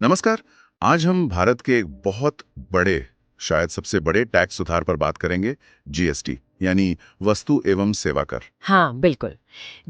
नमस्कार। आज हम भारत के एक बहुत बड़े, शायद सबसे बड़े टैक्स सुधार पर बात करेंगे, जीएसटी यानी वस्तु एवं सेवा कर। हाँ, बिल्कुल।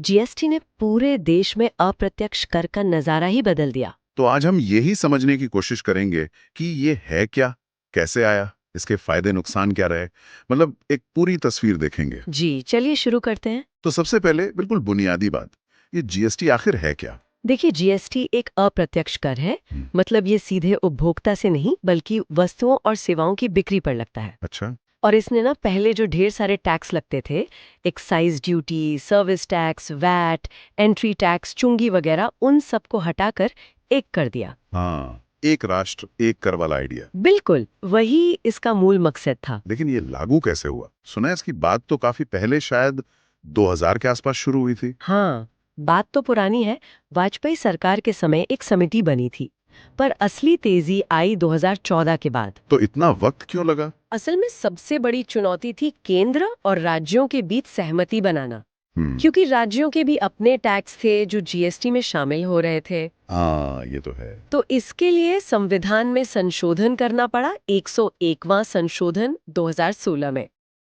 जीएसटी ने पूरे देश में अप्रत्यक्ष कर का नजारा ही बदल दिया। तो आज हम यही समझने की कोशिश करेंगे कि ये है क्या, कैसे आया, इसके फायदे नुकसान क्या रहे, मतलब एक पूरी तस्वीर देखेंगे। जी, चलिए शुरू करते हैं। तो सबसे पहले बिल्कुल बुनियादी बात, ये जीएसटी आखिर है क्या? देखिए, जीएसटी एक अप्रत्यक्ष कर है। मतलब ये सीधे उपभोक्ता से नहीं, बल्कि वस्तुओं और सेवाओं की बिक्री पर लगता है। अच्छा। और इसने ना पहले जो ढेर सारे टैक्स लगते थे, excise duty, service tax, VAT, entry tax, चुंगी वगैरह, उन सबको हटाकर एक कर दिया। हाँ, एक राष्ट्र एक कर वाला आइडिया। बिल्कुल, वही इसका मूल मकसद था। लेकिन ये लागू कैसे हुआ? सुना है इसकी बात तो काफी पहले, शायद 2000 के आसपास शुरू हुई थी। हाँ, बात तो पुरानी है। वाजपेयी सरकार के समय एक समिति बनी थी, पर असली तेजी आई 2014 के बाद। तो इतना वक्त क्यों लगा? असल में सबसे बड़ी चुनौती थी केंद्र और राज्यों के बीच सहमति बनाना, हम्म। क्योंकि राज्यों के भी अपने टैक्स थे जो जीएसटी में शामिल हो रहे थे। हाँ, ये तो है। तो इसके लिए संविधान में संशोधन करना पड़ा, 101वां संशोधन 2016 में।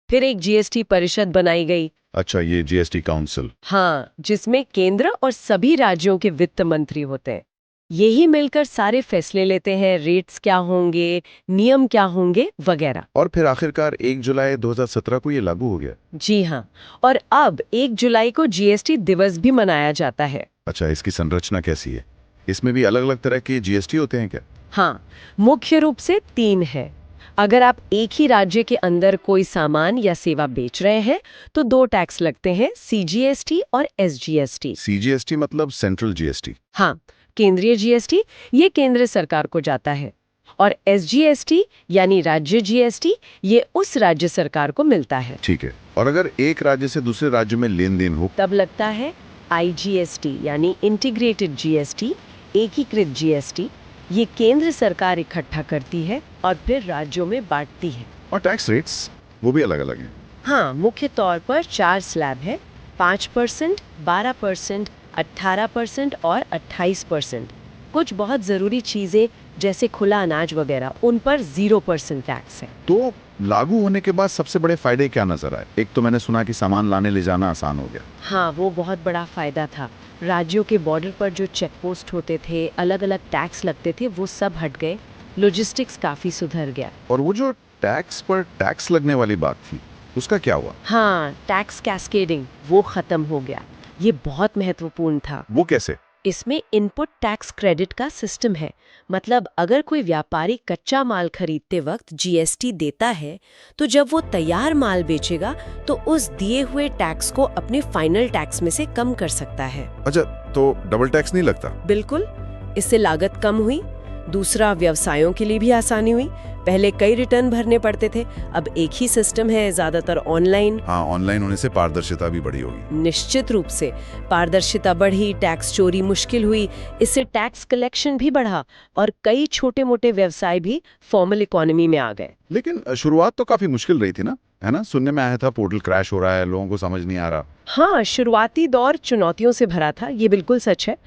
फिर एक जीएसटी परिषद बनाई गई। अच्छा, ये जीएसटी काउंसिल। हाँ, जिसमें केंद्र और सभी राज्यों के वित्त मंत्री होते हैं। यही मिलकर सारे फैसले लेते हैं, रेट्स क्या होंगे, नियम क्या होंगे वगैरह। और फिर आखिरकार 1 जुलाई 2017 को ये लागू हो गया। जी हाँ, और अब 1 जुलाई को जीएसटी दिवस भी मनाया जाता है। अच्छा, इसकी संरचना कैसी है? इसमें भी अलग अलग तरह के जीएसटी होते हैं क्या? हाँ, मुख्य रूप से 3 है। अगर आप एक ही राज्य के अंदर कोई सामान या सेवा बेच रहे हैं, तो 2 टैक्स लगते हैं, सीजीएसटी और एसजीएसटी। सीजीएसटी मतलब सेंट्रल जीएसटी। हाँ, केंद्रीय जीएसटी ये केंद्र सरकार को जाता है, और एसजीएसटी यानी राज्य जीएसटी ये उस राज्य सरकार को मिलता है। ठीक है। और अगर एक राज्य से दूसरे राज्य में लेन देन हो? तब लगता है आईजीएसटी यानी इंटीग्रेटेड जीएसटी, एकीकृत जीएसटी। ये केंद्र सरकार इकट्ठा करती है और फिर राज्यों में बांटती है। और टैक्स रेट्स वो भी अलग अलग हैं। हाँ, मुख्य तौर पर 4 स्लैब है: 5%, 12%, 18% और 28%। कुछ बहुत ज़रूरी चीज़ें जैसे खुला अनाज वगैरह, उन पर 0% टैक्स है। तो लागू होने के बाद सबसे बड़े फायदे क्या नजर आए? एक तो मैंने सुना कि सामान लाने ले जाना आसान हो गया। हाँ, वो बहुत बड़ा फायदा था। राज्यों के बॉर्डर पर जो चेक पोस्ट होते थे, अलग अलग टैक्स लगते थे, वो सब हट गए। लॉजिस्टिक्स काफ़ी सुधर गया। और वो जो टैक्स पर टैक्स लगने वाली बात थी, उसका क्या हुआ? हाँ, टैक्स कैस्केडिंग वो खत्म हो गया। ये बहुत महत्वपूर्ण था। वो कैसे? इसमें इनपुट टैक्स क्रेडिट का सिस्टम है। मतलब अगर कोई व्यापारी कच्चा माल खरीदते वक्त जीएसटी देता है, तो जब वो तैयार माल बेचेगा तो उस दिए हुए टैक्स को अपने फाइनल टैक्स में से कम कर सकता है। अच्छा, तो डबल टैक्स नहीं लगता? बिल्कुल, इससे लागत कम हुई। दूसरा, व्यवसायों के लिए भी आसानी हुई। पहले कई रिटर्न भरने पड़ते थे, अब एक ही सिस्टम है, ज्यादातर ऑनलाइन। हाँ, ऑनलाइन होने से पारदर्शिता भी बढ़ी होगी। निश्चित रूप से पारदर्शिता बढ़ी, टैक्स चोरी मुश्किल हुई। इससे टैक्स कलेक्शन भी बढ़ा और कई छोटे मोटे व्यवसाय भी फॉर्मल इकोनॉमी में आ गए। लेकिन शुरुआत तो काफी मुश्किल रही थी ना, है ना? सुनने में आया था पोर्टल क्रैश हो रहा है, लोगों को समझ नहीं आ रहा। हाँ, शुरुआती दौर चुनौतियों से भरा था, ये बिल्कुल सच है।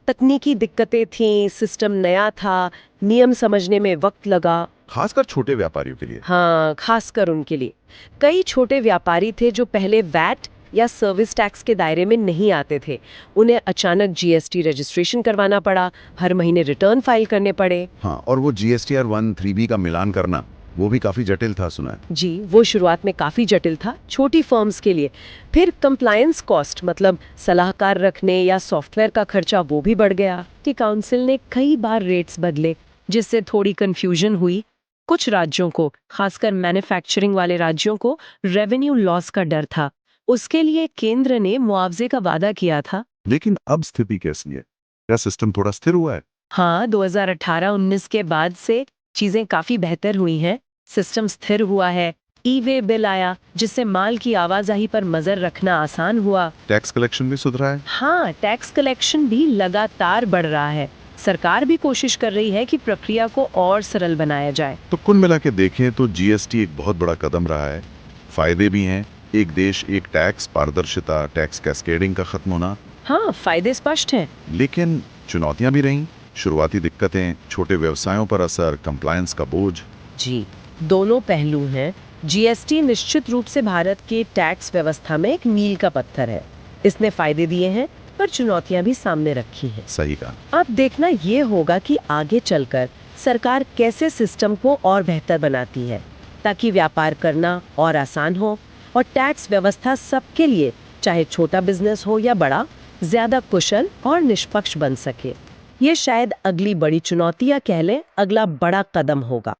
तकनीकी दिक्कतें थीं, सिस्टम नया था, नियम समझने में वक्त लगा। खासकर छोटे व्यापारियों के लिए। हाँ, खासकर उनके लिए। कई छोटे व्यापारी थे जो पहले वैट या सर्विस टैक्स के दायरे में नहीं आते थे। उन्हें अचानक जीएसटी रजिस्ट्रेशन करवाना पड़ा, हर महीने रिटर्न फाइल करने पड़े। हाँ, और वो जीएसटीआर 1 3B का मिलान करना, वो भी काफी जटिल था, सुना है। जी, वो शुरुआत में काफ़ी जटिल था छोटी फर्म्स के लिए। फिर कंप्लायंस कॉस्ट, मतलब सलाहकार रखने या सॉफ्टवेयर का खर्चा, वो भी बढ़ गया। कि काउंसिल ने कई बार रेट्स बदले, जिससे थोड़ी कंफ्यूजन हुई। कुछ राज्यों को, खासकर मैन्युफैक्चरिंग वाले राज्यों को, रेवेन्यू लॉस का डर था। उसके लिए केंद्र ने मुआवजे का वादा किया था। लेकिन अब स्थिति कैसी है? क्या सिस्टम थोड़ा स्थिर हुआ है? हाँ, 2018-19 के बाद से चीजें काफी बेहतर हुई हैं। सिस्टम स्थिर हुआ है। ई वे बिल आया, जिससे माल की आवाजाही पर नजर रखना आसान हुआ। टैक्स कलेक्शन भी सुधरा है? हाँ, टैक्स कलेक्शन भी लगातार बढ़ रहा है। सरकार भी कोशिश कर रही है कि प्रक्रिया को और सरल बनाया जाए। तो कुल मिला के देखें तो जीएसटी एक बहुत बड़ा कदम रहा है। फायदे भी हैं, एक देश एक टैक्स, पारदर्शिता, टैक्स कैस्केडिंग का खत्म होना। हाँ, फायदे स्पष्ट हैं। लेकिन चुनौतियां भी रहीं। शुरुआती दिक्कतें, छोटे व्यवसायों पर असर, कंप्लायंस का बोझ। जी, दोनों पहलू हैं। जीएसटी निश्चित रूप से भारत के टैक्स व्यवस्था में एक मील का पत्थर है। इसने फायदे दिए हैं, पर चुनौतियां भी सामने रखी हैं। सही कहा। अब देखना ये होगा कि आगे चलकर सरकार कैसे सिस्टम को और बेहतर बनाती है, ताकि व्यापार करना और आसान हो और टैक्स व्यवस्था सबके लिए, चाहे छोटा बिजनेस हो या बड़ा, ज्यादा कुशल और निष्पक्ष बन सके। ये शायद अगली बड़ी चुनौती या कह लें अगला बड़ा कदम होगा।